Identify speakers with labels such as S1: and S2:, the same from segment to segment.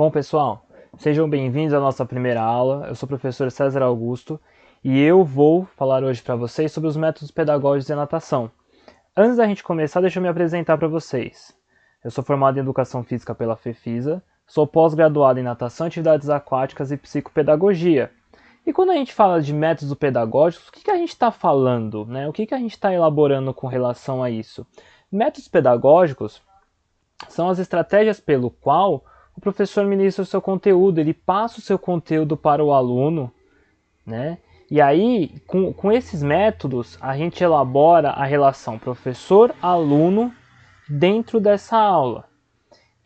S1: Bom, pessoal, sejam bem-vindos à nossa primeira aula. Eu sou o professor César Augusto e eu vou falar hoje para vocês sobre os métodos pedagógicos da natação. Antes da gente começar, deixa eu me apresentar para vocês. Eu sou formado em Educação Física pela FEFISA, sou pós-graduado em Natação, Atividades Aquáticas e Psicopedagogia. E quando a gente fala de métodos pedagógicos, o que a gente está falando, né? O que a gente está elaborando com relação a isso? Métodos pedagógicos são as estratégias pelo qual o professor ministra o seu conteúdo, ele passa o seu conteúdo para o aluno, né? E aí, com esses métodos, a gente elabora a relação professor-aluno dentro dessa aula.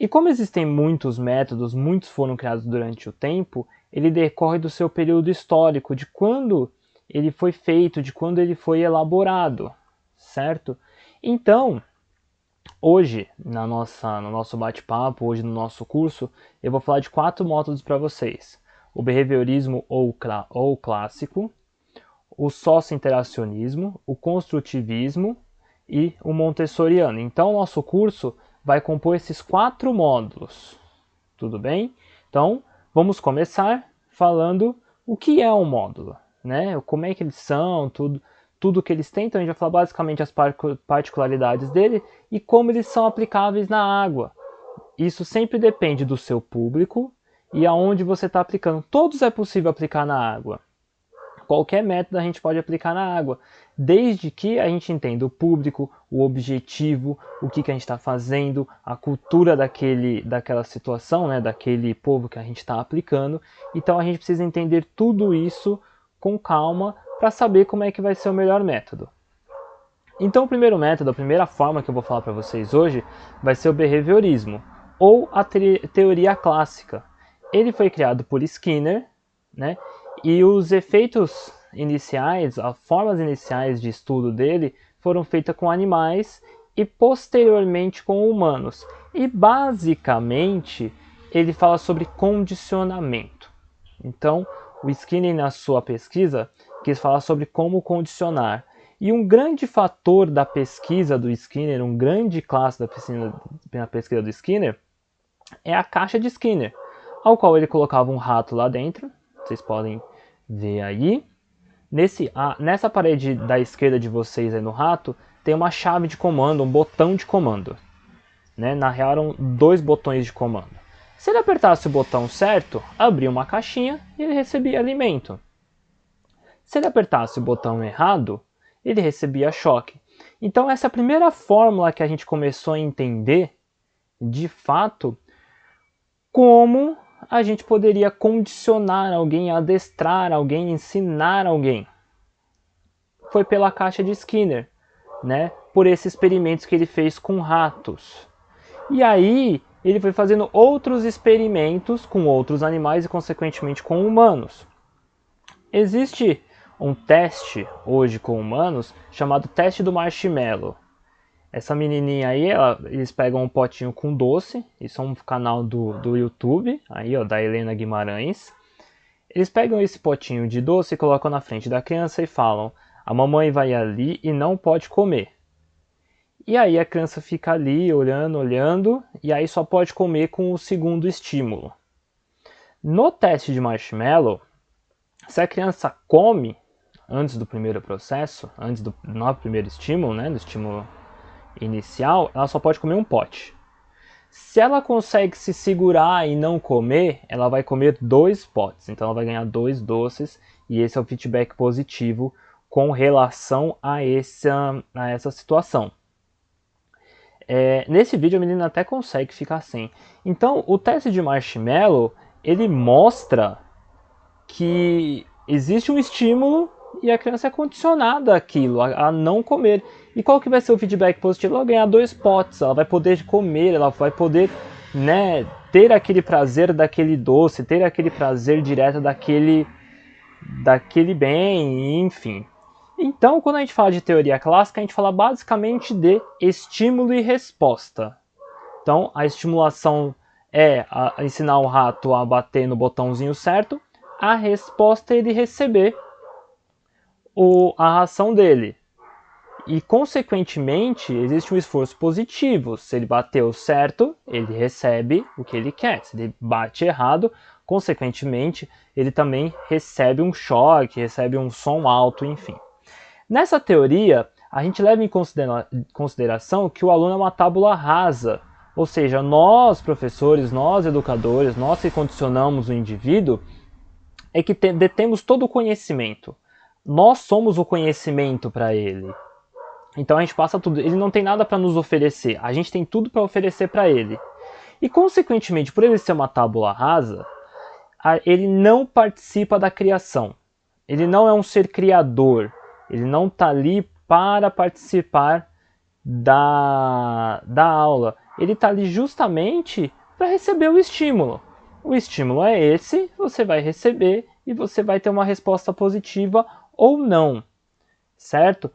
S1: E como existem muitos métodos, muitos foram criados durante o tempo, ele decorre do seu período histórico, de quando ele foi feito, de quando ele foi elaborado, certo? Então, hoje, no nosso bate-papo, hoje no nosso curso, eu vou falar de 4 métodos para vocês. O behaviorismo ou clássico, o socio-interacionismo, o construtivismo e o montessoriano. Então, o nosso curso vai compor esses 4 módulos, tudo bem? Então, vamos começar falando o que é um módulo, né? Como é que eles são, tudo que eles têm. Então, a gente vai falar basicamente as particularidades dele e como eles são aplicáveis na água. Isso sempre depende do seu público e aonde você está aplicando. Todos é possível aplicar na água. Qualquer método a gente pode aplicar na água, desde que a gente entenda o público, o objetivo, o que a gente está fazendo, a cultura daquela situação, né, daquele povo que a gente está aplicando. Então a gente precisa entender tudo isso com calma para saber como é que vai ser o melhor método. Então o primeiro método, a primeira forma que eu vou falar para vocês hoje, vai ser o behaviorismo, ou a teoria clássica. Ele foi criado por Skinner, né? E os efeitos iniciais, as formas iniciais de estudo dele foram feitas com animais e posteriormente com humanos. E basicamente ele fala sobre condicionamento. Então o Skinner, na sua pesquisa, quis falar sobre como condicionar. E um grande fator da pesquisa do Skinner, um grande classe da pesquisa do Skinner, é a caixa de Skinner, ao qual ele colocava um rato lá dentro. Vocês podem ver aí. Nessa parede da esquerda de vocês aí no rato, tem uma chave de comando, um botão de comando. Né? Na real eram 2 botões de comando. Se ele apertasse o botão certo, abria uma caixinha e ele recebia alimento. Se ele apertasse o botão errado, ele recebia choque. Então essa é a primeira fórmula que a gente começou a entender, de fato, como a gente poderia condicionar alguém, adestrar alguém, ensinar alguém. Foi pela caixa de Skinner, né? Por esses experimentos que ele fez com ratos. E aí ele foi fazendo outros experimentos com outros animais e consequentemente com humanos. Existe um teste hoje com humanos chamado teste do marshmallow. Essa menininha aí, eles pegam um potinho com doce, isso é um canal do YouTube, aí ó, da Helena Guimarães. Eles pegam esse potinho de doce e colocam na frente da criança e falam: a mamãe vai ali e não pode comer. E aí a criança fica ali olhando, e aí só pode comer com o segundo estímulo. No teste de marshmallow, se a criança come antes do primeiro processo, antes do primeiro estímulo, né, do estímulo inicial, ela só pode comer um pote. Se ela consegue se segurar e não comer, ela vai comer 2 potes. Então ela vai ganhar 2 doces, e esse é o feedback positivo com relação a essa situação. Nesse vídeo a menina até consegue ficar sem. Então o teste de marshmallow, ele mostra que existe um estímulo e a criança é condicionada àquilo, a não comer. E qual que vai ser o feedback positivo? Ela vai ganhar 2 potes, ela vai poder comer, ela vai poder, né, ter aquele prazer daquele doce, ter aquele prazer direto daquele bem, enfim. Então, quando a gente fala de teoria clássica, a gente fala basicamente de estímulo e resposta. Então, a estimulação é ensinar o rato a bater no botãozinho certo, a resposta é ele receber a ração dele. E, consequentemente, existe um esforço positivo. Se ele bateu certo, ele recebe o que ele quer. Se ele bate errado, consequentemente, ele também recebe um choque, recebe um som alto, enfim. Nessa teoria, a gente leva em consideração que o aluno é uma tábula rasa. Ou seja, nós, professores, nós, educadores, nós que condicionamos o indivíduo, é que detemos todo o conhecimento. Nós somos o conhecimento para ele. Então a gente passa tudo. Ele não tem nada para nos oferecer. A gente tem tudo para oferecer para ele. E, consequentemente, por ele ser uma tábula rasa, ele não participa da criação. Ele não é um ser criador. Ele não está ali para participar da aula. Ele está ali justamente para receber o estímulo. O estímulo é esse, você vai receber e você vai ter uma resposta positiva ou não, certo?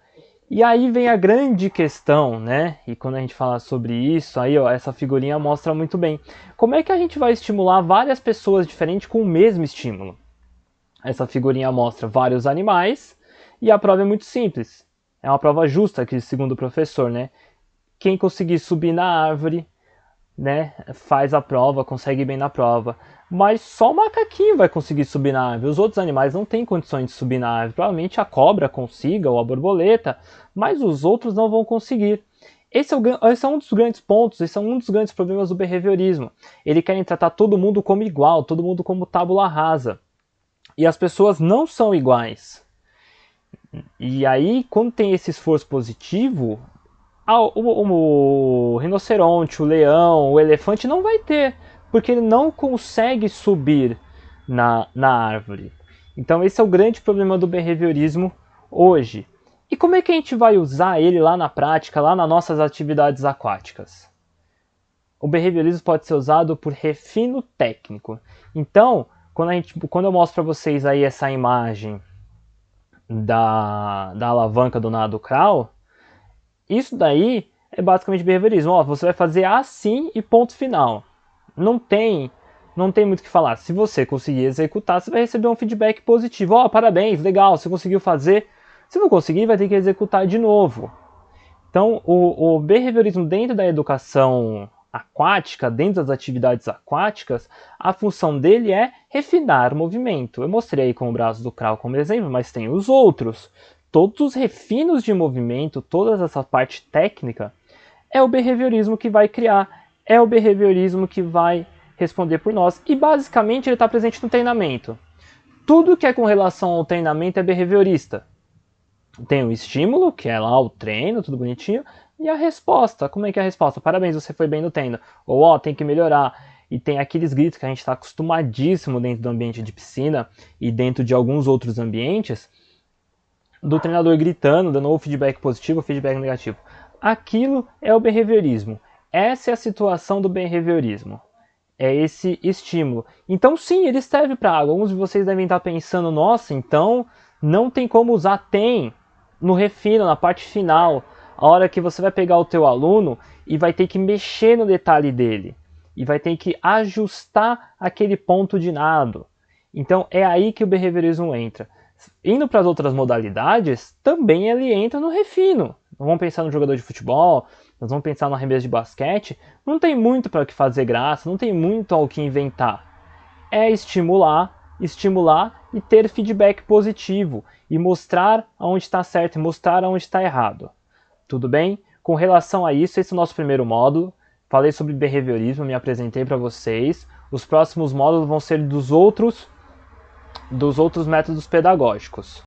S1: E aí vem a grande questão, né? E quando a gente fala sobre isso, aí ó, essa figurinha mostra muito bem. Como é que a gente vai estimular várias pessoas diferentes com o mesmo estímulo? Essa figurinha mostra vários animais e a prova é muito simples. É uma prova justa, aqui, segundo o professor, né? Quem conseguir subir na árvore, né, faz a prova, consegue bem na prova. Mas só o macaquinho vai conseguir subir na árvore. Os outros animais não têm condições de subir na árvore. Provavelmente a cobra consiga, ou a borboleta, mas os outros não vão conseguir. Esse é um dos grandes pontos, esse é um dos grandes problemas do behaviorismo. Ele quer tratar todo mundo como igual, todo mundo como tábula rasa. E as pessoas não são iguais. E aí, quando tem esse esforço positivo, o rinoceronte, o leão, o elefante não vai ter, porque ele não consegue subir na árvore. Então esse é o grande problema do behaviorismo hoje. E como é que a gente vai usar ele lá na prática, lá nas nossas atividades aquáticas? O behaviorismo pode ser usado por refino técnico. Então, quando eu mostro para vocês aí essa imagem da alavanca do nado crawl, isso daí é basicamente behaviorismo. Ó, você vai fazer assim e ponto final. Não tem muito o que falar. Se você conseguir executar, você vai receber um feedback positivo. Ó, parabéns, legal, você conseguiu fazer. Se não conseguir, vai ter que executar de novo. Então, o behaviorismo dentro da educação aquática, dentro das atividades aquáticas, a função dele é refinar o movimento. Eu mostrei aí com o braço do crawl como exemplo, mas tem os outros. Todos os refinos de movimento, toda essa parte técnica, é o behaviorismo que vai criar, é o behaviorismo que vai responder por nós. E basicamente ele está presente no treinamento. Tudo que é com relação ao treinamento é behaviorista. Tem o estímulo, que é lá o treino, tudo bonitinho, e a resposta. Como é que é a resposta? Parabéns, você foi bem no treino. Ou ó, tem que melhorar. E tem aqueles gritos que a gente está acostumadíssimo dentro do ambiente de piscina e dentro de alguns outros ambientes, do treinador gritando, dando ou feedback positivo ou feedback negativo. Aquilo é o behaviorismo. Essa é a situação do behaviorismo. É esse estímulo. Então sim, ele serve para água. Alguns de vocês devem estar pensando, nossa, então não tem como usar. Tem. No refino, na parte final. A hora que você vai pegar o teu aluno e vai ter que mexer no detalhe dele. E vai ter que ajustar aquele ponto de nado. Então é aí que o behaviorismo entra. Indo para as outras modalidades, também ele entra no refino. Nós vamos pensar no jogador de futebol, nós vamos pensar no arremesso de basquete. Não tem muito para que fazer graça, não tem muito ao que inventar. É estimular e ter feedback positivo. E mostrar aonde está certo e mostrar aonde está errado. Tudo bem? Com relação a isso, esse é o nosso primeiro módulo. Falei sobre behaviorismo, me apresentei para vocês. Os próximos módulos vão ser dos outros métodos pedagógicos.